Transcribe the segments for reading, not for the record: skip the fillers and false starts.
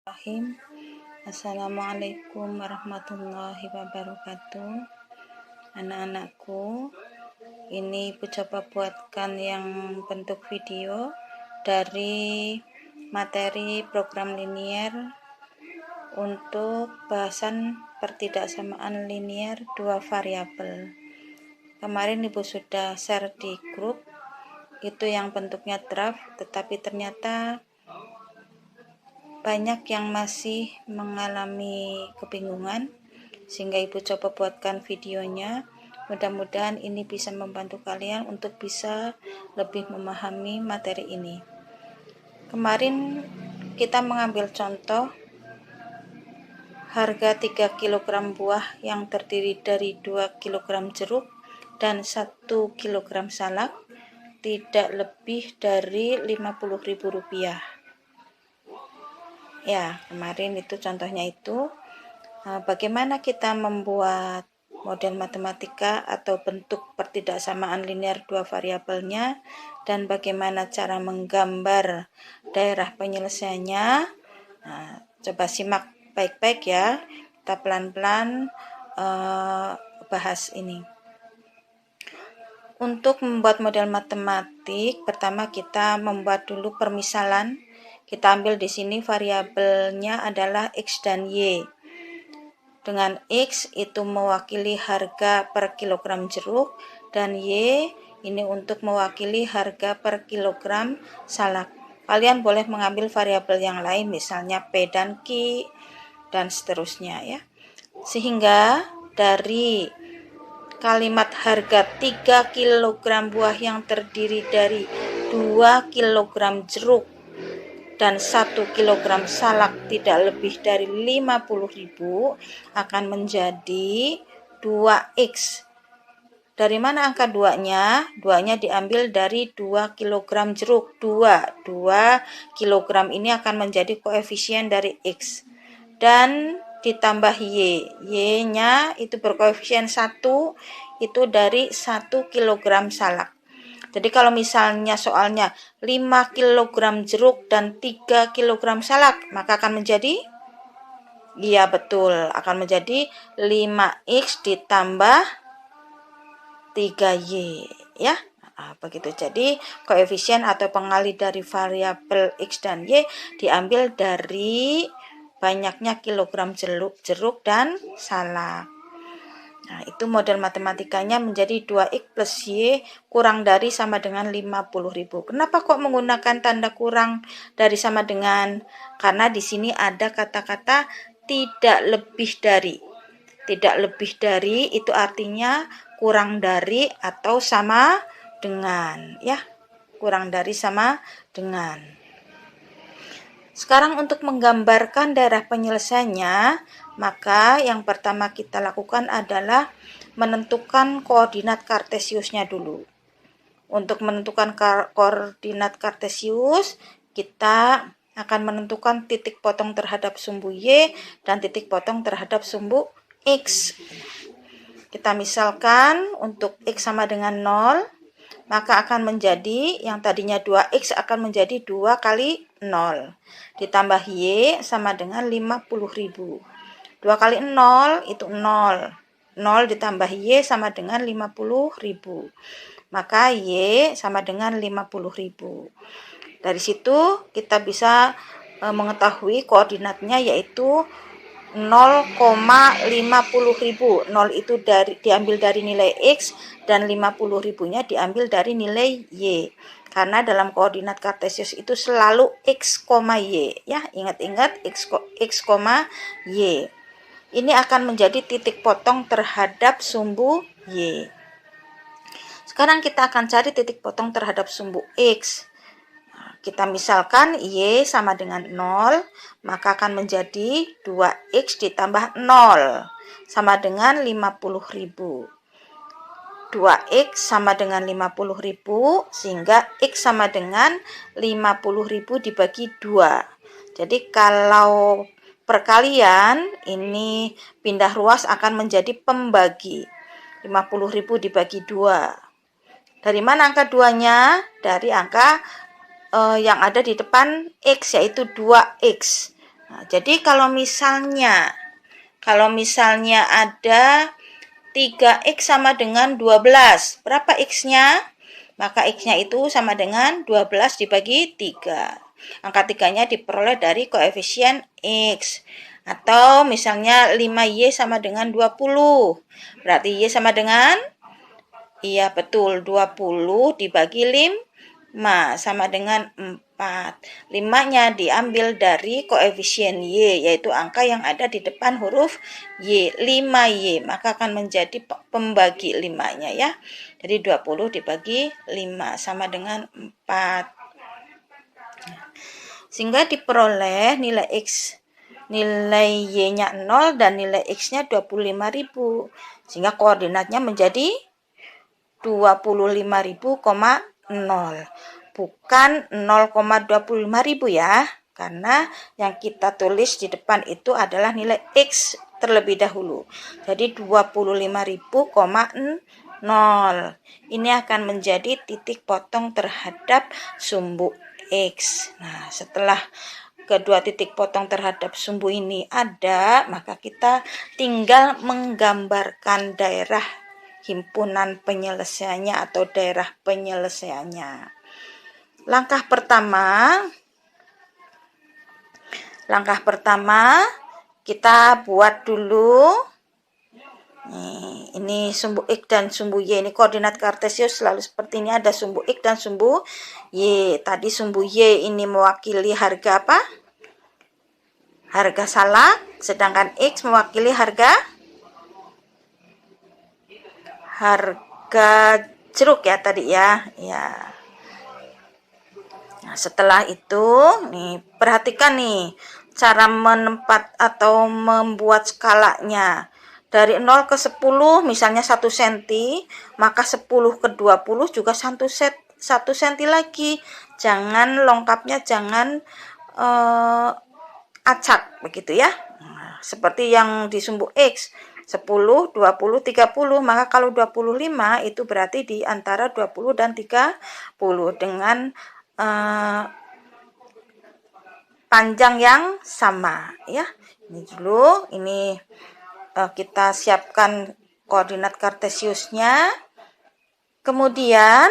Bismillahirrahmanirrahim. Assalamualaikum warahmatullahi wabarakatuh. Anak-anakku, ini Ibu coba buatkan yang bentuk video dari materi program linier untuk bahasan pertidaksamaan linier dua variabel. Kemarin Ibu sudah share di grup, itu yang bentuknya draft, tetapi ternyata banyak yang masih mengalami kebingungan, sehingga Ibu coba buatkan videonya. Mudah-mudahan ini bisa membantu kalian untuk bisa lebih memahami materi ini. Kemarin kita mengambil contoh harga 3 kg buah yang terdiri dari 2 kg jeruk dan 1 kg salak tidak lebih dari Rp50.000. Ya, kemarin itu contohnya itu. Bagaimana kita membuat model matematika atau bentuk pertidaksamaan linier dua variabelnya, dan bagaimana cara menggambar daerah penyelesaiannya. Coba simak baik-baik ya, kita pelan-pelan bahas ini. Untuk membuat model matematik, pertama kita membuat dulu permisalan. Kita ambil di sini variabelnya adalah X dan Y. Dengan X itu mewakili harga per kilogram jeruk, dan Y ini untuk mewakili harga per kilogram salak. Kalian boleh mengambil variabel yang lain, misalnya P dan Q dan seterusnya ya. Sehingga dari kalimat harga 3 kg buah yang terdiri dari 2 kg jeruk dan 1 kg salak tidak lebih dari Rp50.000 akan menjadi 2X. Dari mana angka 2-nya? 2-nya diambil dari 2 kg jeruk. 2 kg ini akan menjadi koefisien dari X. Dan ditambah Y. Y-nya itu berkoefisien 1, itu dari 1 kg salak. Jadi kalau misalnya soalnya 5 kg jeruk dan 3 kg salak, maka akan menjadi, iya betul, akan menjadi 5X ditambah 3Y ya. Begitu. Jadi koefisien atau pengali dari variabel X dan Y diambil dari banyaknya kilogram jeruk dan salak. Itu model matematikanya menjadi 2X plus Y kurang dari sama dengan Rp50.000. Kenapa kok menggunakan tanda kurang dari sama dengan? Karena di sini ada kata-kata tidak lebih dari. Tidak lebih dari itu artinya kurang dari atau sama dengan ya. Kurang dari sama dengan. Sekarang untuk menggambarkan daerah penyelesaiannya, maka yang pertama kita lakukan adalah menentukan koordinat kartesiusnya dulu. Untuk menentukan koordinat kartesius, kita akan menentukan titik potong terhadap sumbu Y dan titik potong terhadap sumbu X. Kita misalkan untuk X sama dengan 0, maka akan menjadi yang tadinya 2X akan menjadi 2 kali 0. Ditambah Y sama dengan Rp50.000. 2 kali 0 itu 0. 0 ditambah Y sama dengan Rp50.000. Maka Y sama dengan Rp50.000. Dari situ kita bisa mengetahui koordinatnya yaitu 0,50.000. 0 itu diambil dari nilai X dan 50.000-nya diambil dari nilai Y. Karena dalam koordinat kartesius itu selalu X, Y ya. Ingat-ingat X, Y. Ini akan menjadi titik potong terhadap sumbu Y. Sekarang kita akan cari titik potong terhadap sumbu X. Kita misalkan Y sama dengan 0, maka akan menjadi 2X ditambah 0 sama dengan 50.000. 2X sama dengan 50.000, sehingga X sama dengan 50.000 dibagi 2. Jadi kalau perkalian ini pindah ruas akan menjadi pembagi. 50.000 dibagi 2. Dari mana angka 2-nya? Dari angka yang ada di depan X, yaitu 2X. Nah, jadi kalau misalnya ada 3x sama dengan 12, berapa x-nya? Maka x-nya itu sama dengan 12 dibagi 3. Angka 3-nya diperoleh dari koefisien x. Atau misalnya 5y sama dengan 20. Berarti y sama dengan? Iya betul, 20 dibagi 5 sama dengan 4. 5-nya diambil dari koefisien y, yaitu angka yang ada di depan huruf y, 5y. Maka akan menjadi pembagi 5-nya ya. Jadi 20 dibagi 5 sama dengan 4. Sehingga diperoleh nilai x, nilai y-nya 0 dan nilai x-nya 25.000. Sehingga koordinatnya menjadi 25.000, 0. Bukan 0,25.000 ya. Karena yang kita tulis di depan itu adalah nilai x terlebih dahulu. Jadi 25.000, 0. Ini akan menjadi titik potong terhadap sumbu x. Nah, setelah kedua titik potong terhadap sumbu ini ada, maka kita tinggal menggambarkan daerah himpunan penyelesaiannya atau daerah penyelesaiannya. Langkah pertama kita buat dulu. Ini sumbu x dan sumbu y. Ini koordinat kartesius selalu seperti ini, ada sumbu x dan sumbu y. Tadi sumbu y ini mewakili harga apa? Harga salak, sedangkan x mewakili harga jeruk ya tadi ya. Ya. Nah, setelah itu nih perhatikan nih cara menempat atau membuat skalanya. Dari 0 ke 10 misalnya 1 cm, maka 10 ke 20 juga 1 cm lagi. Jangan lengkapnya jangan acak begitu ya. Nah, seperti yang di sumbu x 10, 20, 30, maka kalau 25 itu berarti di antara 20 dan 30 dengan panjang yang sama ya. Ini dulu, ini kita siapkan koordinat kartesiusnya. Kemudian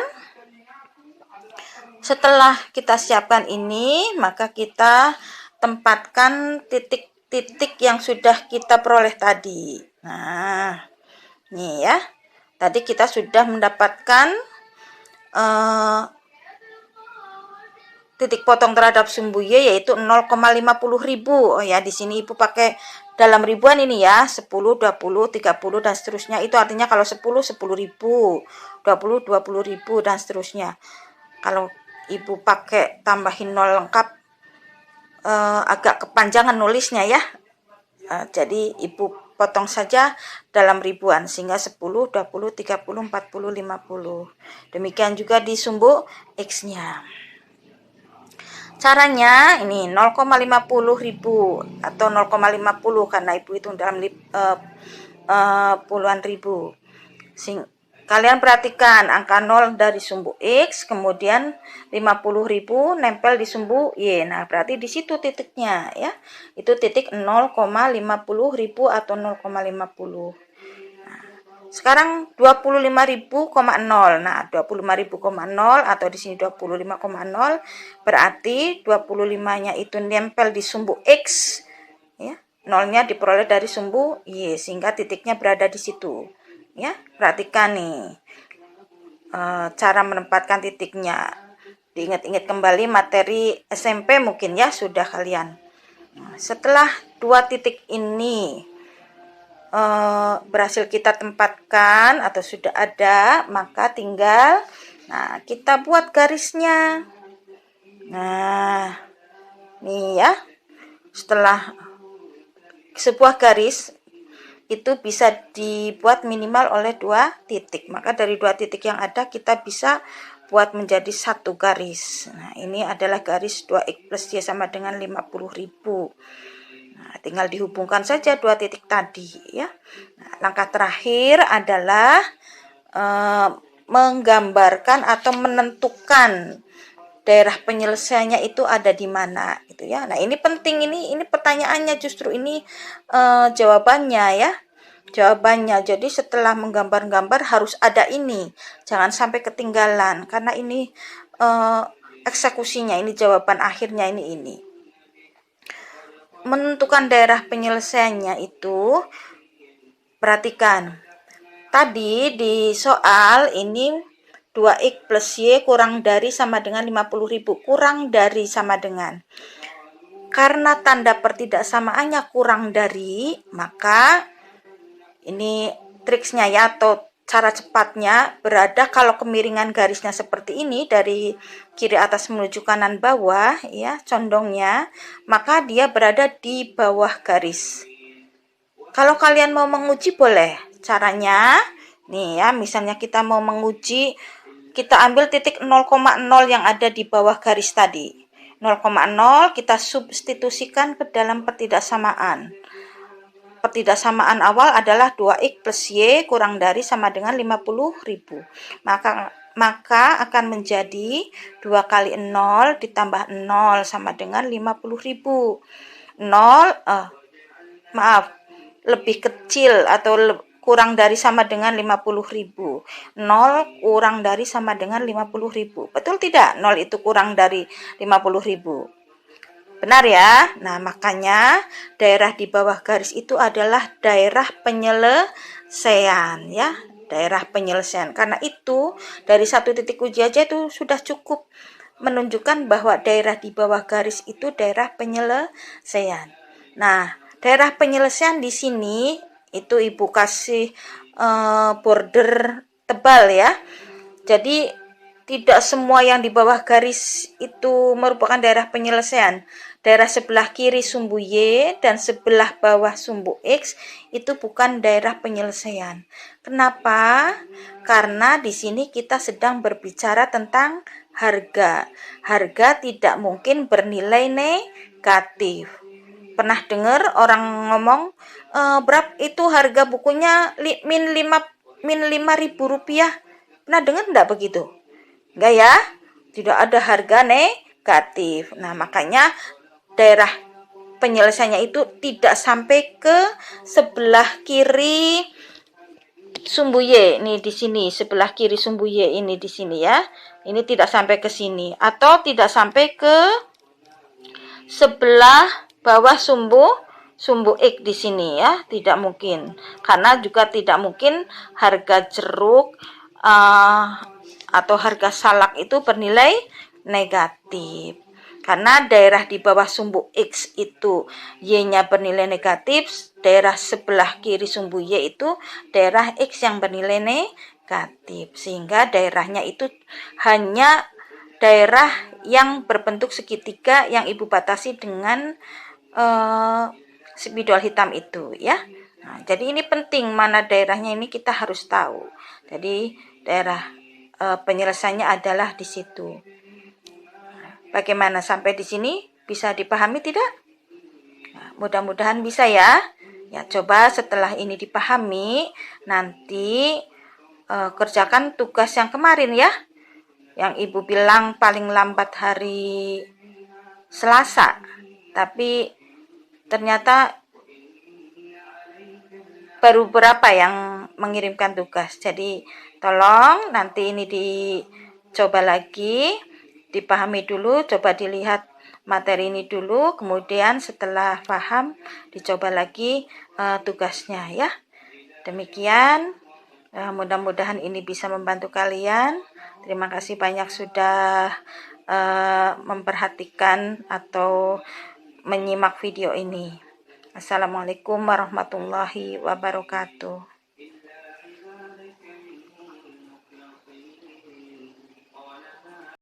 setelah kita siapkan ini, maka kita tempatkan titik-titik yang sudah kita peroleh tadi. Nah, ini ya. Tadi kita sudah mendapatkan titik potong terhadap sumbu y yaitu 0,50.000. Oh ya, di sini Ibu pakai dalam ribuan ini ya, 10, 20, 30 dan seterusnya. Itu artinya kalau 10, 10.000, 20, 20.000 dan seterusnya. Kalau Ibu pakai tambahin 0 lengkap agak kepanjangan nulisnya ya. Jadi Ibu potong saja dalam ribuan sehingga 10, 20, 30, 40, 50. Demikian juga di sumbu x-nya. Caranya ini 0,50.000 atau 0,50 karena Ibu hitung dalam puluhan ribu. Kalian perhatikan angka 0 dari sumbu x, kemudian 50.000 nempel di sumbu y. Nah, berarti di situ titiknya ya. Itu titik 0,50.000 atau 0,50. Sekarang 25.000,0. Nah, 25.000,0 atau di sini 25,0 berarti 25-nya itu nempel di sumbu x ya. 0-nya diperoleh dari sumbu y sehingga titiknya berada di situ. Ya, perhatikan nih. Cara menempatkan titiknya. Diingat-ingat kembali materi SMP mungkin ya sudah kalian. Setelah dua titik ini berhasil kita tempatkan atau sudah ada, maka tinggal kita buat garisnya. Nah, nih ya. Setelah sebuah garis itu bisa dibuat minimal oleh 2 titik. Maka dari 2 titik yang ada kita bisa buat menjadi 1 garis. Nah, ini adalah garis 2x plus y sama dengan 50.000. Nah, tinggal dihubungkan saja 2 titik tadi ya. Nah, langkah terakhir adalah menggambarkan atau menentukan daerah penyelesaiannya itu ada di mana gitu ya. Nah, ini penting, ini pertanyaannya, justru ini jawabannya ya. Jawabannya. Jadi setelah menggambar-gambar harus ada ini. Jangan sampai ketinggalan karena ini eksekusinya, ini jawaban akhirnya ini. Menentukan daerah penyelesaiannya itu, perhatikan. Tadi di soal ini 2x plus Y kurang dari sama dengan 50.000. Kurang dari sama dengan. Karena tanda pertidaksamaannya kurang dari, maka ini triksnya ya, atau cara cepatnya berada kalau kemiringan garisnya seperti ini dari kiri atas menuju kanan bawah ya, condongnya, maka dia berada di bawah garis. Kalau kalian mau menguji boleh. Caranya nih ya, misalnya kita mau menguji, kita ambil titik 0,0 yang ada di bawah garis tadi. 0,0 kita substitusikan ke dalam pertidaksamaan. Pertidaksamaan awal adalah 2x plus Y kurang dari sama dengan 50.000. Maka akan menjadi 2 kali 0 ditambah 0 sama dengan 50.000. 0, lebih kecil atau kurang dari sama dengan 50.000. 0 kurang dari sama dengan 50.000. Betul tidak? 0 itu kurang dari 50.000. Benar ya? Nah, makanya daerah di bawah garis itu adalah daerah penyelesaian ya, daerah penyelesaian. Karena itu dari satu titik uji aja itu sudah cukup menunjukkan bahwa daerah di bawah garis itu daerah penyelesaian. Nah, daerah penyelesaian di sini itu Ibu kasih border tebal ya. Jadi tidak semua yang di bawah garis itu merupakan daerah penyelesaian. Daerah sebelah kiri sumbu Y dan sebelah bawah sumbu X itu bukan daerah penyelesaian. Kenapa? Karena di sini kita sedang berbicara tentang harga. Harga tidak mungkin bernilai negatif. Pernah dengar orang ngomong, berapa itu harga bukunya min 5.000 rupiah? Pernah dengar enggak begitu? Enggak ya? Tidak ada harga negatif. Nah, makanya daerah penyelesaiannya itu tidak sampai ke sebelah kiri sumbu Y. Ini di sini, sebelah kiri sumbu Y ini di sini ya. Ini tidak sampai ke sini. Atau tidak sampai ke sebelah bawah sumbu X di sini ya. Tidak mungkin. Karena juga tidak mungkin harga jeruk atau harga salak itu bernilai negatif. Karena daerah di bawah sumbu X itu Y-nya bernilai negatif, daerah sebelah kiri sumbu Y itu daerah X yang bernilai negatif. Sehingga daerahnya itu hanya daerah yang berbentuk segitiga yang Ibu batasi dengan spidol hitam itu ya. Nah, jadi ini penting, mana daerahnya ini kita harus tahu. Jadi daerah penyelesaiannya adalah di situ. Bagaimana sampai di sini? Bisa dipahami tidak? Nah, mudah-mudahan bisa ya. Ya, coba setelah ini dipahami, nanti kerjakan tugas yang kemarin ya. Yang Ibu bilang paling lambat hari Selasa. Tapi ternyata baru berapa yang mengirimkan tugas. Jadi tolong nanti ini dicoba lagi, dipahami dulu, coba dilihat materi ini dulu, kemudian setelah paham dicoba lagi tugasnya ya. Demikian, mudah-mudahan ini bisa membantu kalian. Terima kasih banyak sudah memperhatikan atau menyimak video ini. Assalamualaikum warahmatullahi wabarakatuh.